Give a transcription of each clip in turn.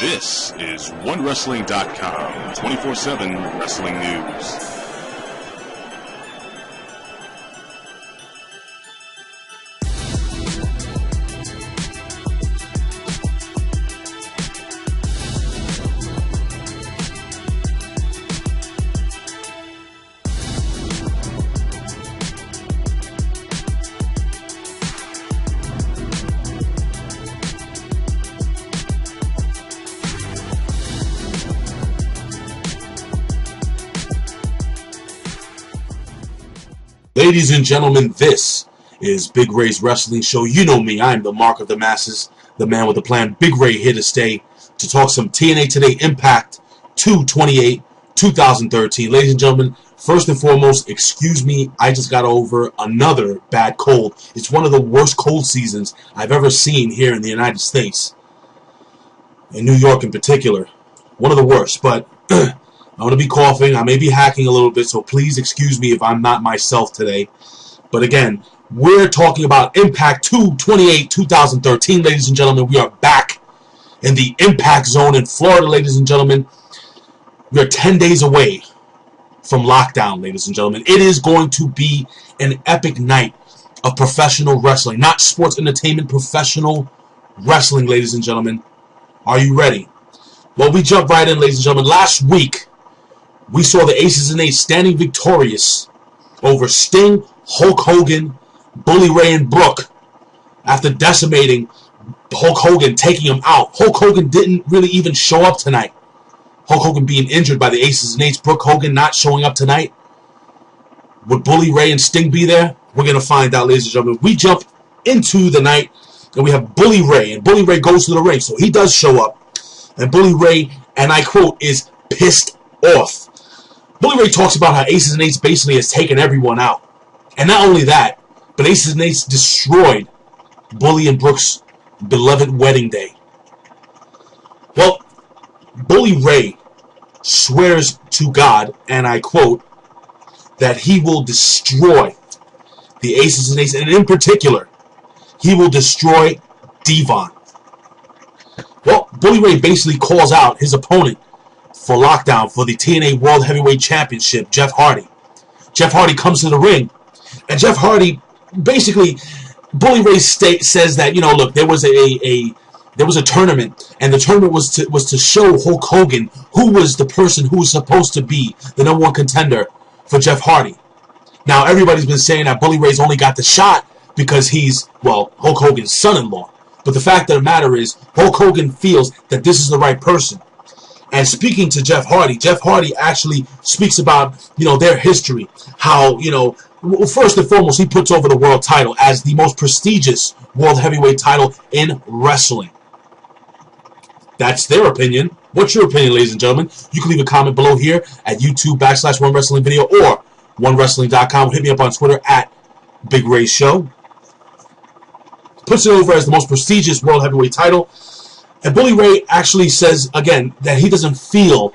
This is OneWrestling.com, 24/7 wrestling news. Ladies and gentlemen, this is Big Ray's Wrestling Show. You know me, I'm the mark of the masses, the man with the plan. Big Ray here to stay to talk some TNA Today Impact 2/28/2013. Ladies and gentlemen, first and foremost, excuse me, I just got over another bad cold. It's one of the worst cold seasons I've ever seen here in the United States. In New York in particular. One of the worst, but I'm going to be coughing. I may be hacking a little bit, so please excuse me if I'm not myself today. But again, we're talking about Impact 2/28/2013, ladies and gentlemen. We are back in the Impact Zone in Florida, ladies and gentlemen. We're 10 days away from lockdown, ladies and gentlemen. It is going to be an epic night of professional wrestling. Not sports entertainment, professional wrestling, ladies and gentlemen. Are you ready? Well, we jump right in, ladies and gentlemen. Last week, we saw the Aces and Eights standing victorious over Sting, Hulk Hogan, Bully Ray, and Brooke after decimating Hulk Hogan, taking him out. Hulk Hogan didn't really even show up tonight. Hulk Hogan being injured by the Aces and Eights. Brooke Hogan not showing up tonight. Would Bully Ray and Sting be there? We're going to find out, ladies and gentlemen. We jump into the night, and we have Bully Ray. And Bully Ray goes to the ring, so he does show up. And Bully Ray, and I quote, is pissed off. Bully Ray talks about how Aces and Eights basically has taken everyone out. And not only that, but Aces and Eights destroyed Bully and Brooke's beloved wedding day. Well, Bully Ray swears to God, and I quote, that he will destroy the Aces and Eights, and in particular, he will destroy Devon. Well, Bully Ray basically calls out his opponent for lockdown for the TNA World Heavyweight Championship, Jeff Hardy. Jeff Hardy comes to the ring, and Jeff Hardy basically, Bully Ray says that, you know, look, there was a tournament, and the tournament was to show Hulk Hogan who was the person who was supposed to be the #1 contender for Jeff Hardy. Now, everybody's been saying that Bully Ray's only got the shot because he's, well, Hulk Hogan's son-in-law. But the fact of the matter is, Hulk Hogan feels that this is the right person. And speaking to Jeff Hardy actually speaks about, you know, their history. How, you know, well, first and foremost, he puts over the world title as the most prestigious world heavyweight title in wrestling. That's their opinion. What's your opinion, ladies and gentlemen? You can leave a comment below here at YouTube/OneWrestlingVideo or OneWrestling.com. Hit me up on Twitter at Big Ray Show. Puts it over as the most prestigious world heavyweight title. And Bully Ray actually says, again, that he doesn't feel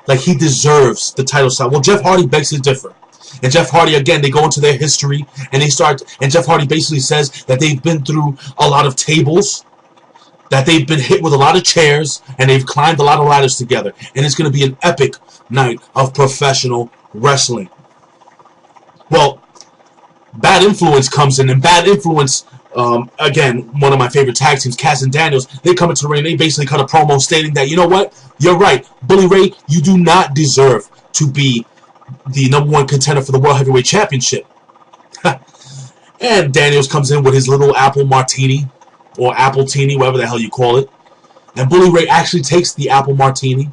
like he deserves the title shot. Well, Jeff Hardy begs to differ. And Jeff Hardy, again, they go into their history, and and Jeff Hardy basically says that they've been through a lot of tables, that they've been hit with a lot of chairs, and they've climbed a lot of ladders together. And it's going to be an epic night of professional wrestling. Well, Bad Influence comes in, and Bad Influence, again, one of my favorite tag teams, Cass and Daniels, they come into the ring, they basically cut a promo stating that, you know what, you're right, Bully Ray, you do not deserve to be the #1 contender for the World Heavyweight Championship. And Daniels comes in with his little apple martini, or appletini, whatever the hell you call it. And Bully Ray actually takes the apple martini,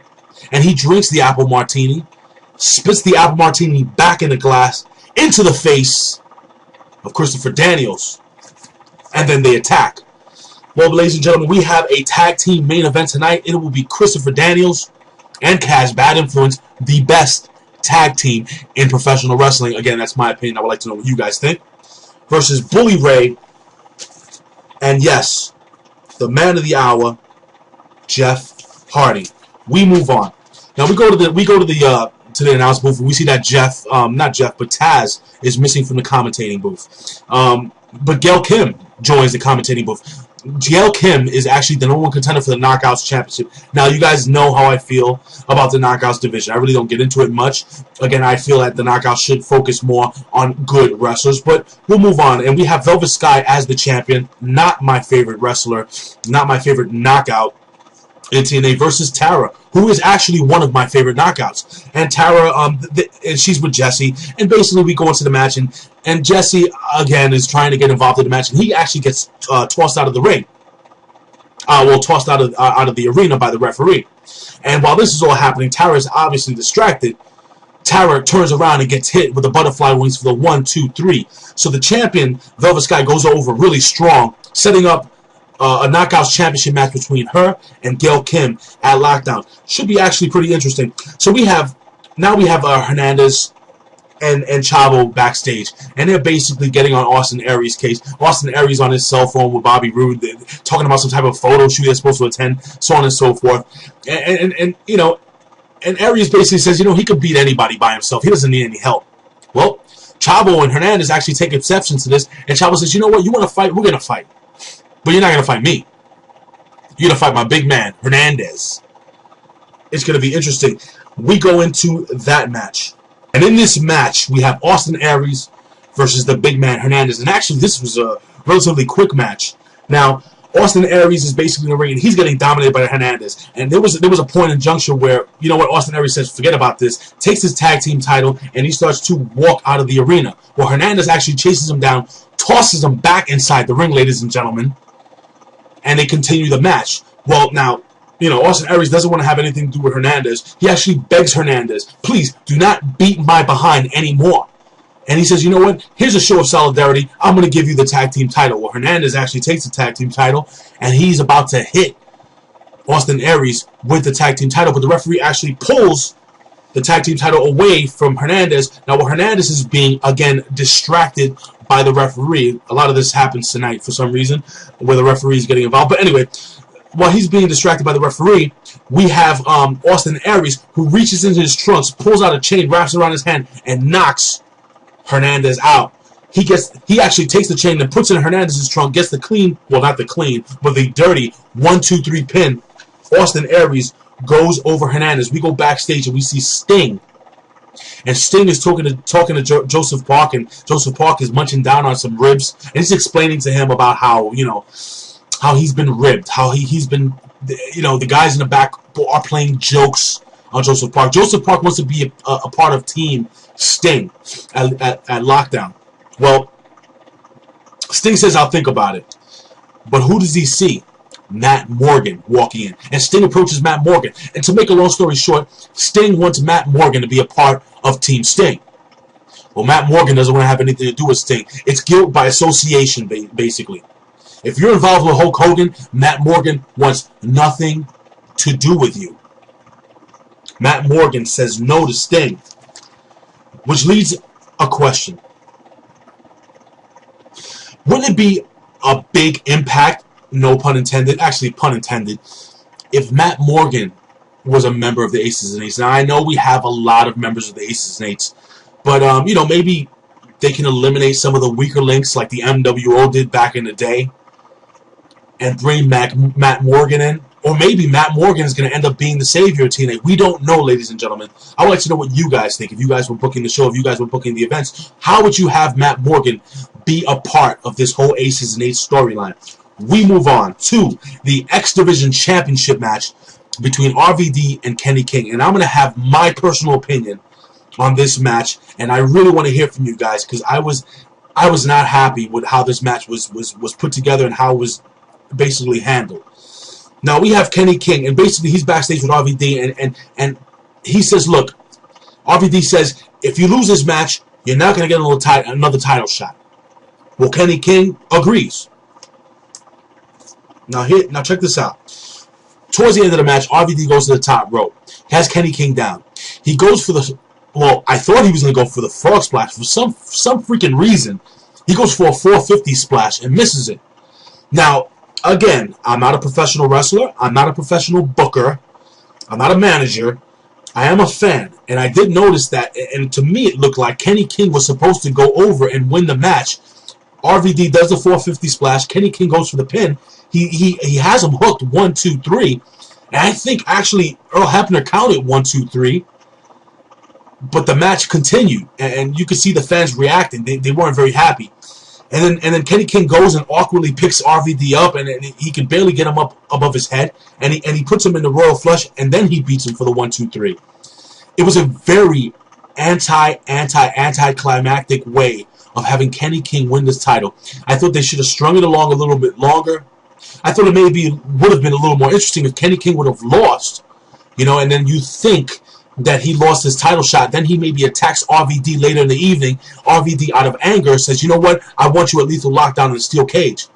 and he drinks the apple martini, spits the apple martini back in the glass, into the face of Christopher Daniels. And then they attack. Well, ladies and gentlemen, we have a tag team main event tonight. It will be Christopher Daniels and Cass, Bad Influence, the best tag team in professional wrestling. Again, that's my opinion. I would like to know what you guys think. Versus Bully Ray and, yes, the man of the hour, Jeff Hardy. We move on. Now we go to the announce booth, and we see that not Jeff, but Taz is missing from the commentating booth. But Gail Kim joins the commentating booth. Gail Kim is actually the #1 contender for the Knockouts Championship. Now, you guys know how I feel about the Knockouts division. I really don't get into it much. Again, I feel that the Knockouts should focus more on good wrestlers, but we'll move on. And we have Velvet Sky as the champion. Not my favorite wrestler, not my favorite knockout in TNA, versus Tara, who is actually one of my favorite knockouts. And Tara, and she's with Jesse, and basically we go into the match, and Jesse, again, is trying to get involved in the match, and he actually gets tossed out of the ring. Tossed out of the arena by the referee. And while this is all happening, Tara is obviously distracted. Tara turns around and gets hit with the butterfly wings for the 1, 2, 3. So the champion, Velvet Sky, goes over really strong, setting up a Knockouts Championship match between her and Gail Kim at Lockdown. Should be actually pretty interesting. So we have Hernandez and Chavo backstage, and they're basically getting on Austin Aries' case. Austin Aries on his cell phone with Bobby Roode, talking about some type of photo shoot they're supposed to attend, so on and so forth. And you know, and Aries basically says, you know, he could beat anybody by himself. He doesn't need any help. Well, Chavo and Hernandez actually take exception to this, and Chavo says, you know what, you want to fight? We're going to fight. But you're not going to fight me. You're going to fight my big man, Hernandez. It's going to be interesting. We go into that match. And in this match, we have Austin Aries versus the big man, Hernandez. And actually, this was a relatively quick match. Now, Austin Aries is basically in the ring, and he's getting dominated by Hernandez. And there was a point in juncture where, you know what, Austin Aries says, forget about this, takes his tag team title, and he starts to walk out of the arena. Well, Hernandez actually chases him down, tosses him back inside the ring, ladies and gentlemen. And they continue the match. Well, now, you know, Austin Aries doesn't want to have anything to do with Hernandez. He actually begs Hernandez, please, do not beat my behind anymore. And he says, you know what, here's a show of solidarity. I'm going to give you the tag team title. Well, Hernandez actually takes the tag team title, and he's about to hit Austin Aries with the tag team title. But the referee actually pulls the tag team title away from Hernandez. Now, while Hernandez is being, again, distracted by the referee, a lot of this happens tonight for some reason, where the referee is getting involved. But anyway, while he's being distracted by the referee, we have Austin Aries, who reaches into his trunks, pulls out a chain, wraps it around his hand, and knocks Hernandez out. He actually takes the chain and puts it in Hernandez's trunk, gets the clean, well, not the clean, but the dirty 1, 2, 3 pin. Austin Aries goes over Hernandez. We go backstage and we see Sting. And Sting is talking to Joseph Park, and Joseph Park is munching down on some ribs, and he's explaining to him about how, you know, how he's been ribbed, how he's been, you know, the guys in the back are playing jokes on Joseph Park. Joseph Park wants to be a part of Team Sting at Lockdown. Well, Sting says, I'll think about it. But who does he see? Matt Morgan walking in. And Sting approaches Matt Morgan. And to make a long story short, Sting wants Matt Morgan to be a part of Team Sting. Well, Matt Morgan doesn't want to have anything to do with Sting. It's guilt by association, basically. If you're involved with Hulk Hogan, Matt Morgan wants nothing to do with you. Matt Morgan says no to Sting. Which leads a question. Wouldn't it be a big impact, no pun intended, actually pun intended, if Matt Morgan was a member of the Aces and Eights? Now, I know we have a lot of members of the Aces and Eights, but, you know, maybe they can eliminate some of the weaker links like the MWO did back in the day and bring Matt Morgan in. Or maybe Matt Morgan is going to end up being the savior of TNA. We don't know, ladies and gentlemen. I would like to know what you guys think. If you guys were booking the show, if you guys were booking the events, how would you have Matt Morgan be a part of this whole Aces and Eights storyline? We move on to the X Division Championship match between RVD and Kenny King. And I'm going to have my personal opinion on this match. And I really want to hear from you guys, because I was not happy with how this match was put together and how it was basically handled. Now, we have Kenny King, and basically he's backstage with RVD, and he says, look, RVD says, if you lose this match, you're not going to get another title shot. Well, Kenny King agrees. Now check this out. Towards the end of the match, RVD goes to the top rope. He has Kenny King down. He goes for the, well, I thought he was going to go for the frog splash. For some freaking reason, he goes for a 450 splash and misses it. Now, again, I'm not a professional wrestler. I'm not a professional booker. I'm not a manager. I am a fan. And I did notice that, and to me it looked like Kenny King was supposed to go over and win the match. RVD does the 450 splash. Kenny King goes for the pin. He has him hooked 1, 2, 3. And I think actually Earl Hebner counted 1, 2, 3. But the match continued, and you could see the fans reacting. They weren't very happy. And then Kenny King goes and awkwardly picks RVD up, and he can barely get him up above his head, and he puts him in the Royal Flush, and then he beats him for the 1, 2, 3. It was a very anticlimactic way of having Kenny King win this title. I thought they should have strung it along a little bit longer. I thought it maybe would have been a little more interesting if Kenny King would have lost, and then you think that he lost his title shot. Then he maybe attacks RVD later in the evening. RVD, out of anger, says, you know what? I want you at Lethal Lockdown in a steel cage.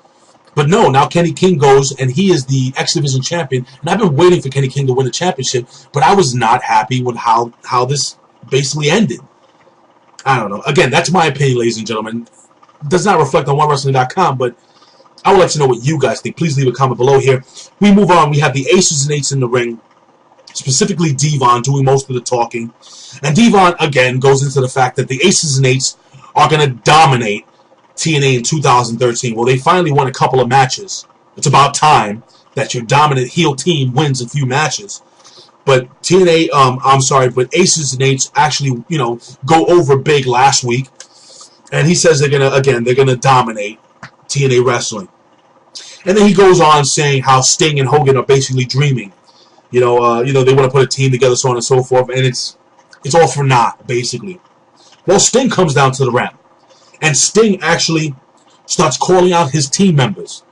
But no, now Kenny King goes, and he is the X Division champion. And I've been waiting for Kenny King to win the championship, but I was not happy with how this basically ended. I don't know. Again, that's my opinion, ladies and gentlemen. It does not reflect on OneWrestling.com, but I would like to know what you guys think. Please leave a comment below here. We move on. We have the Aces and Eights in the ring. Specifically Devon doing most of the talking. And Devon, again, goes into the fact that the Aces and Eights are going to dominate TNA in 2013. Well, they finally won a couple of matches. It's about time that your dominant heel team wins a few matches. But but Aces and Eights actually, go over big last week. And he says they're going to dominate TNA wrestling. And then he goes on saying how Sting and Hogan are basically dreaming. They want to put a team together, so on and so forth, and it's all for naught, basically. Well, Sting comes down to the ramp, and Sting actually starts calling out his team members.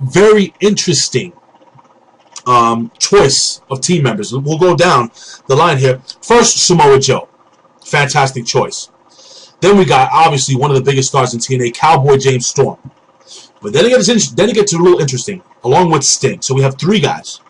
Very interesting choice of team members. We'll go down the line here. First, Samoa Joe. Fantastic choice. Then we got, obviously, one of the biggest stars in TNA, Cowboy James Storm. But then it gets a little interesting, along with Sting. So we have 3 guys.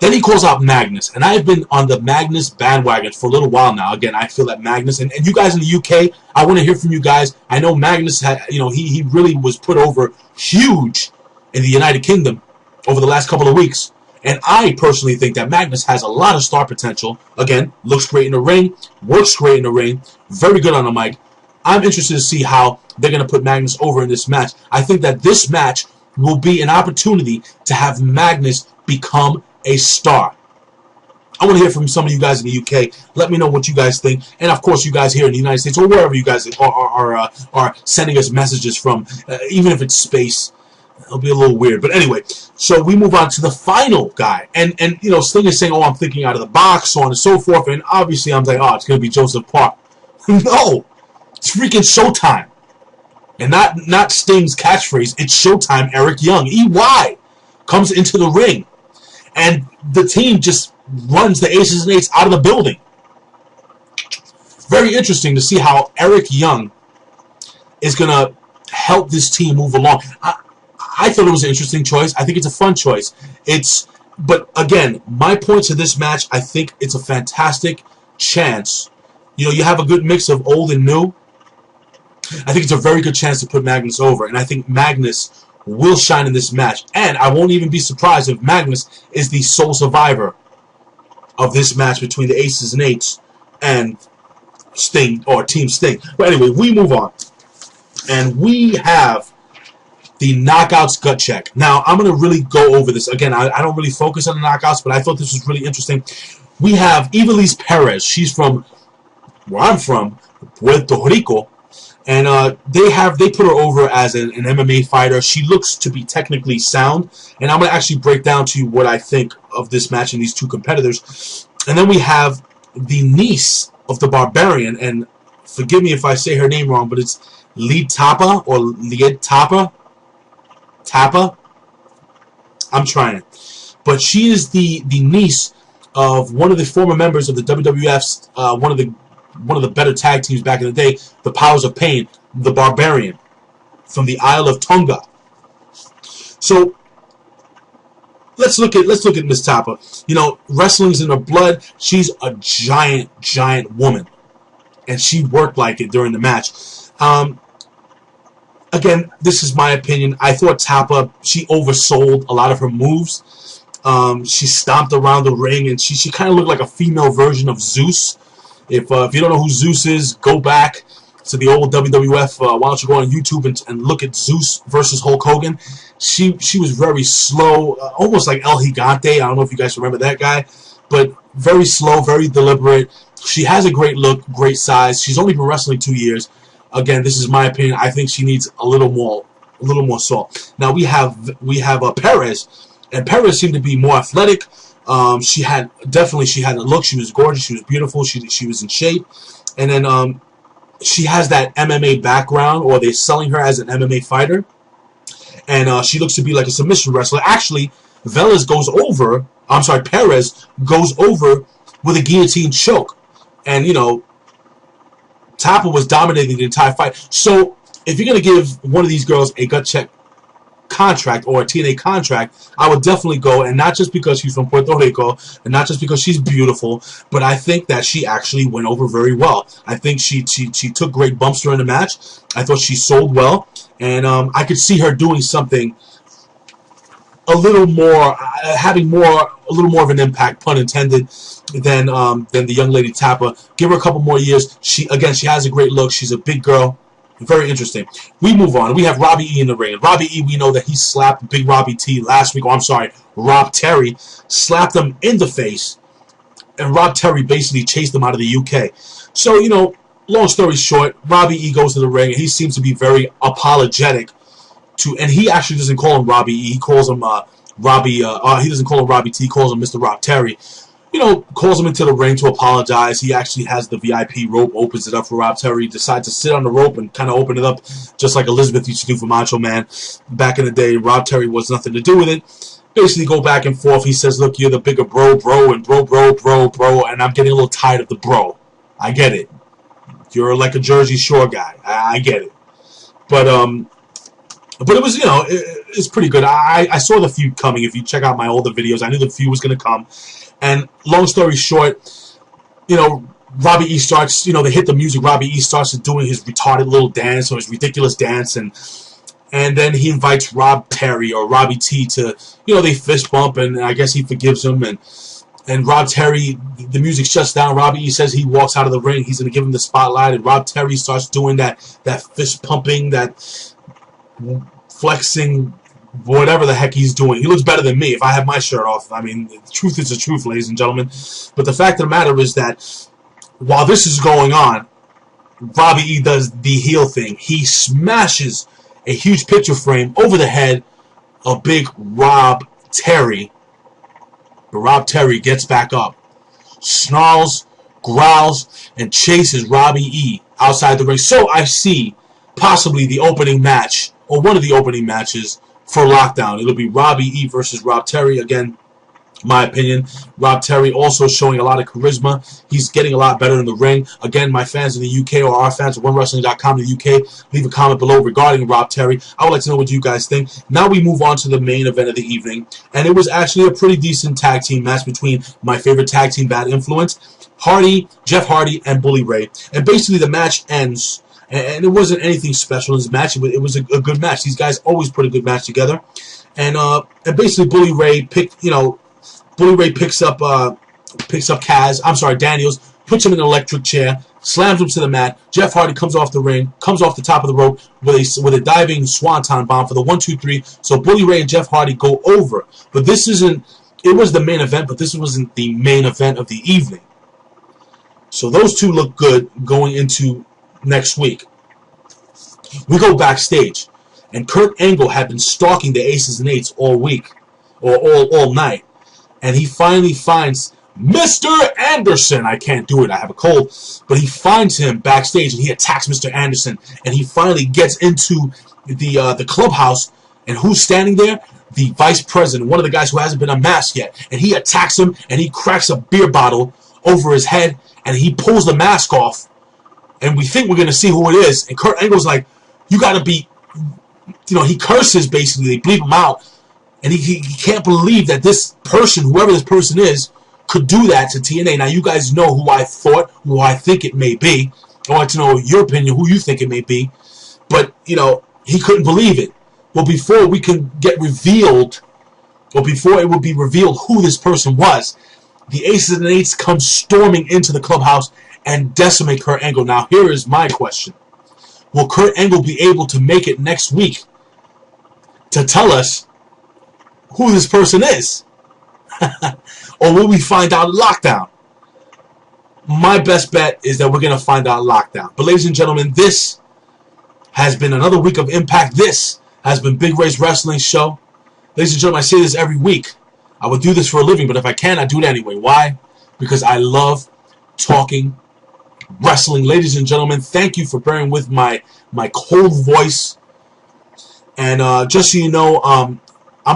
Then he calls out Magnus, and I've been on the Magnus bandwagon for a little while now. Again, I feel that Magnus, and you guys in the UK, I want to hear from you guys. I know Magnus had, he really was put over huge in the United Kingdom over the last couple of weeks, and I personally think that Magnus has a lot of star potential. Again, looks great in the ring, works great in the ring, very good on the mic. I'm interested to see how they're going to put Magnus over in this match. I think that this match will be an opportunity to have Magnus become a star. I want to hear from some of you guys in the UK. Let me know what you guys think, and of course, you guys here in the United States or wherever you guys are sending us messages from, even if it's space. It'll be a little weird, but anyway. So we move on to the final guy, and Sting is saying, "Oh, I'm thinking out of the box, so on and so forth." And obviously, I'm like, "Oh, it's going to be Joseph Park." No, it's freaking Showtime, and not Sting's catchphrase. It's Showtime. Eric Young, EY, comes into the ring. And the team just runs the Aces and Eights out of the building. Very interesting to see how Eric Young is going to help this team move along. I thought it was an interesting choice. I think it's a fun choice. But again, my points of this match, I think it's a fantastic chance. You have a good mix of old and new. I think it's a very good chance to put Magnus over. And I think Magnus will shine in this match, and I won't even be surprised if Magnus is the sole survivor of this match between the Aces and Eights and Sting, or Team Sting. But anyway, we move on, and we have the Knockouts gut check. Now, I'm going to really go over this. Again, I don't really focus on the Knockouts, but I thought this was really interesting. We have Ivelisse Perez. She's from where I'm from, Puerto Rico. And they put her over as an MMA fighter. She looks to be technically sound. And I'm going to actually break down to you what I think of this match and these 2 competitors. And then we have the niece of the Barbarian. And forgive me if I say her name wrong, but it's Lied Tapa or Lied Tapa. Tapa? I'm trying. But she is the niece of one of the former members of the WWF's, one of the better tag teams back in the day, the Powers of Pain, the Barbarian, from the Isle of Tonga. So let's look at Miss Tapa. Wrestling's in her blood. She's a giant woman, and she worked like it during the match. Again, this is my opinion. I thought Tapa, she oversold a lot of her moves. She stomped around the ring, and she kind of looked like a female version of Zeus. If you don't know who Zeus is, go back, to the old WWF. Why don't you go on YouTube and look at Zeus versus Hulk Hogan? She was very slow, almost like El Gigante. I don't know if you guys remember that guy, but very slow, very deliberate. She has a great look, great size. She's only been wrestling 2 years. Again, this is my opinion. I think she needs a little more salt. Now we have Perez, and Perez seemed to be more athletic. She had a look. She was gorgeous. She was beautiful. She was in shape, and then she has that MMA background, or they're selling her as an MMA fighter, and she looks to be like a submission wrestler. Actually, Perez goes over with a guillotine choke, and Tappa was dominating the entire fight. So if you're going to give one of these girls a gut check contract or a TNA contract, I would definitely go, and not just because she's from Puerto Rico, and not just because she's beautiful, but I think that she actually went over very well. I think she took great bumps during the match. I thought she sold well, and I could see her doing something a little more, having a little more of an impact, pun intended, than the young lady Tappa. Give her a couple more years. She has a great look. She's a big girl. Very interesting. We move on. We have Robbie E in the ring. And Robbie E, we know that he slapped Big Robbie T last week. Rob Terry slapped him in the face. And Rob Terry basically chased him out of the UK. So, long story short, Robbie E goes to the ring, and he seems to be very apologetic and he actually doesn't call him Robbie E. He calls him Robbie, he doesn't call him Robbie T. He calls him Mr. Rob Terry. Calls him into the ring to apologize. He actually has the VIP rope, opens it up for Rob Terry, decides to sit on the rope and kind of open it up just like Elizabeth used to do for Macho Man. Back in the day, Rob Terry was nothing to do with it. Basically go back and forth. He says, look, you're the bigger bro, and bro, and I'm getting a little tired of the bro. I get it. You're like a Jersey Shore guy. I get it. But it was, it's pretty good. I saw the feud coming. If you check out my older videos, I knew the feud was going to come. And long story short, Robbie E starts, they hit the music. Robbie E starts doing his retarded little dance, or his ridiculous dance, and then he invites Rob Terry or Robbie T to, they fist bump, and I guess he forgives him, and Rob Terry, the music shuts down. Robbie E says he walks out of the ring. He's going to give him the spotlight, and Rob Terry starts doing that fist pumping, that flexing, whatever the heck he's doing. He looks better than me if I have my shirt off. I mean, the truth is the truth, ladies and gentlemen. But the fact of the matter is that while this is going on, Robbie E does the heel thing. He smashes a huge picture frame over the head of big Rob Terry. But Rob Terry gets back up, snarls, growls, and chases Robbie E outside the ring. So I see possibly the opening match, or one of the opening matches, for Lockdown. It'll be Robbie E versus Rob Terry. Again, my opinion. Rob Terry also showing a lot of charisma. He's getting a lot better in the ring. Again, my fans in the UK, or our fans at OneWrestling.com in the UK, leave a comment below regarding Rob Terry. I would like to know what you guys think. Now we move on to the main event of the evening, and it was actually a pretty decent tag team match between my favorite tag team, Bad Influence, Jeff Hardy, and Bully Ray. And basically the match ends, and it wasn't anything special in this match. It was a good match. These guys always put a good match together. And basically Bully Ray picks up Daniels, puts him in an electric chair, slams him to the mat. Jeff Hardy comes off the ring, comes off the top of the rope with a diving swanton bomb for the 1-2-3. So Bully Ray and Jeff Hardy go over. But it was the main event, but this wasn't the main event of the evening. So those two look good going into next week. We go backstage, and Kurt Angle had been stalking the Aces and Eights all week, or all night, and he finally finds Mr. Anderson. I can't do it, I have a cold, but he finds him backstage, and he attacks Mr. Anderson, and he finally gets into the clubhouse, and who's standing there? The vice president, one of the guys who hasn't been unmasked yet, and he attacks him, and he cracks a beer bottle over his head, and he pulls the mask off, and we think we're going to see who it is. And Kurt Angle's like, you got to be, he curses basically. They bleep him out. And he can't believe that this person, whoever this person is, could do that to TNA. Now, you guys know who I think it may be. I want to know your opinion, who you think it may be. But, he couldn't believe it. Well, before we can get revealed, or before it would be revealed who this person was, the Aces and Eights come storming into the clubhouse and decimate Kurt Angle. Now, here is my question. will Kurt Angle be able to make it next week to tell us who this person is? Or will we find out Lockdown? My best bet is that we're going to find out Lockdown. But ladies and gentlemen, this has been another week of Impact. This has been Big Ray's Wrestling Show. Ladies and gentlemen, I say this every week. I would do this for a living, but if I can, I do it anyway. Why? Because I love talking wrestling. Ladies and gentlemen, thank you for bearing with my cold voice. And just so you know, I'm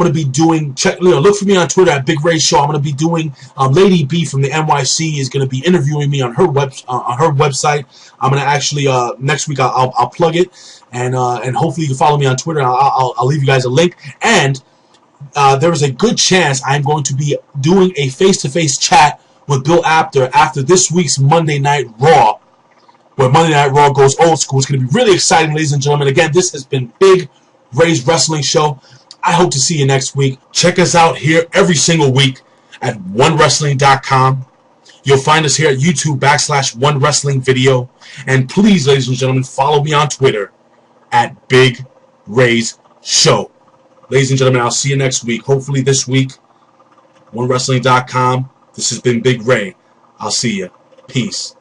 going to be doing, look for me on Twitter at Big Ray Show. I'm going to be doing, Lady B from the NYC is going to be interviewing me on her website. I'm going to actually, next week I'll plug it. And hopefully you can follow me on Twitter. I'll leave you guys a link. And there is a good chance I'm going to be doing a face-to-face chat with Bill Apter after this week's Monday Night Raw, where Monday Night Raw goes old school. It's going to be really exciting, ladies and gentlemen. Again, this has been Big Ray's Wrestling Show. I hope to see you next week. Check us out here every single week at OneWrestling.com. You'll find us here at YouTube /OneWrestlingVideo. And please, ladies and gentlemen, follow me on Twitter at Big Ray's Show. Ladies and gentlemen, I'll see you next week. Hopefully this week, OneWrestling.com. This has been Big Ray. I'll see you. Peace.